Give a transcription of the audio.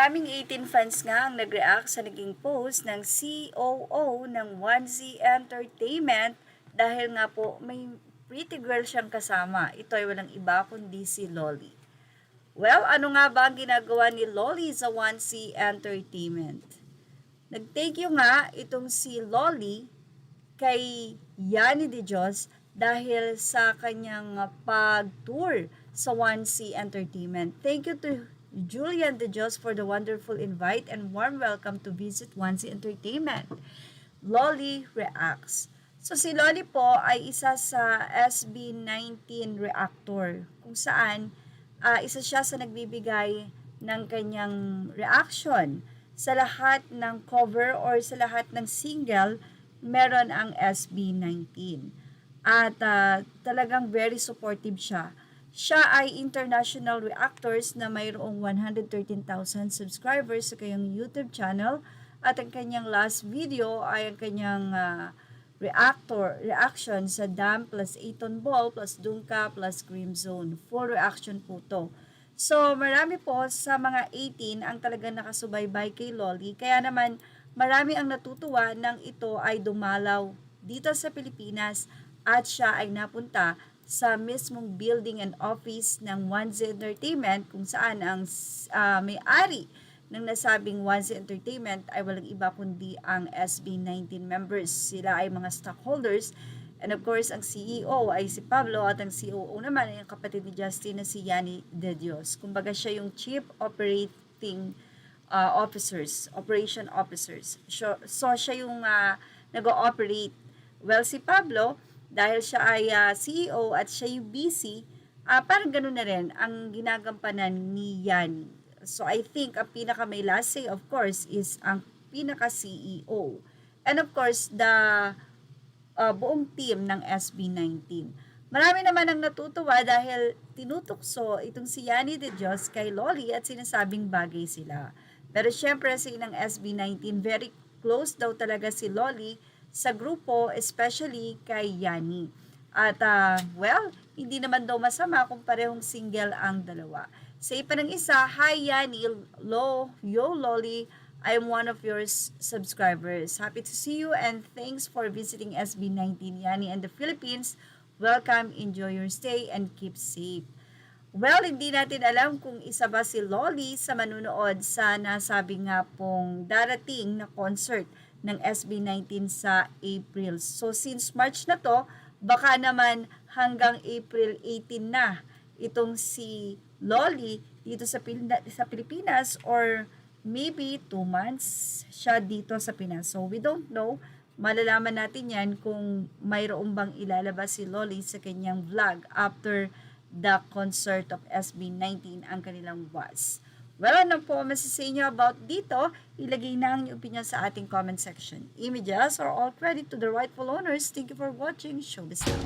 Maraming 18 fans nga ang nag-react sa naging post ng COO ng 1Z Entertainment dahil nga po may pretty girl siyang kasama. Ito ay walang iba kundi si Loli. Well, ano nga ba ang ginagawa ni Loli sa 1Z Entertainment? Nag-thank you nga itong si Loli kay Yani De Dios dahil sa kanyang pag-tour sa 1C Entertainment. Thank you to Julian De Dios for the wonderful invite and warm welcome to visit 1C Entertainment. Loli Reacts. So si Loli po ay isa sa SB19 reactor kung saan isa siya sa nagbibigay ng kanyang reaction sa lahat ng cover or sa lahat ng single meron ang SB19. At talagang very supportive siya. Siya ay international reactors na mayroong 113,000 subscribers sa kanyang YouTube channel at ang kanyang last video ay ang kanyang reaction sa Dam plus Aton Ball plus Dunka plus Cream Zone. Full reaction po to. So marami po sa mga 18 ang talagang nakasubaybay kay Loli. Kaya naman marami ang natutuwa nang ito ay dumalaw dito sa Pilipinas at siya ay napunta sa mismong building and office ng 1Z Entertainment kung saan ang may-ari ng nasabing 1Z Entertainment ay walang iba kundi ang SB19 members. Sila ay mga stockholders and of course ang CEO ay si Pablo at ang COO naman ay ang kapatid ni Justin na si Yani De Dios. Kumbaga siya yung Chief Operation officers. So siya yung nag-ooperate. Well, si Pablo, dahil siya ay CEO at siya yung busy, parang ganun na rin ang ginagampanan ni Yani. So I think ang pinaka may last say of course is ang pinaka CEO. And of course, the buong team ng SB19. Marami naman ang natutuwa dahil tinutukso itong si Yani De Dios kay Loli at sinasabing bagay sila. Pero syempre si ng SB19, very close daw talaga si Loli sa grupo, especially kay Yani. At well, hindi naman daw masama kung parehong single ang dalawa. Say pa ng isa, hi Yani, yo Loli, I am one of your subscribers. Happy to see you and thanks for visiting SB19 Yani and the Philippines. Welcome, enjoy your stay and keep safe. Well, hindi natin alam kung isa ba si Loli sa manunood sa nasabi nga pong darating na concert ng SB19 sa April. So since March na to, baka naman hanggang April 18 na itong si Loli dito sa Pilipinas or maybe 2 months siya dito sa Pinas. So we don't know. Malalaman natin yan kung mayroong bang ilalabas si Loli sa kanyang vlog after the concert of SB19 ang kanilang was. Well, ano po masasay nyo about dito? Ilagay na ang inyong opinion sa ating comment section. Images are all credit to the rightful owners. Thank you for watching. Show this out.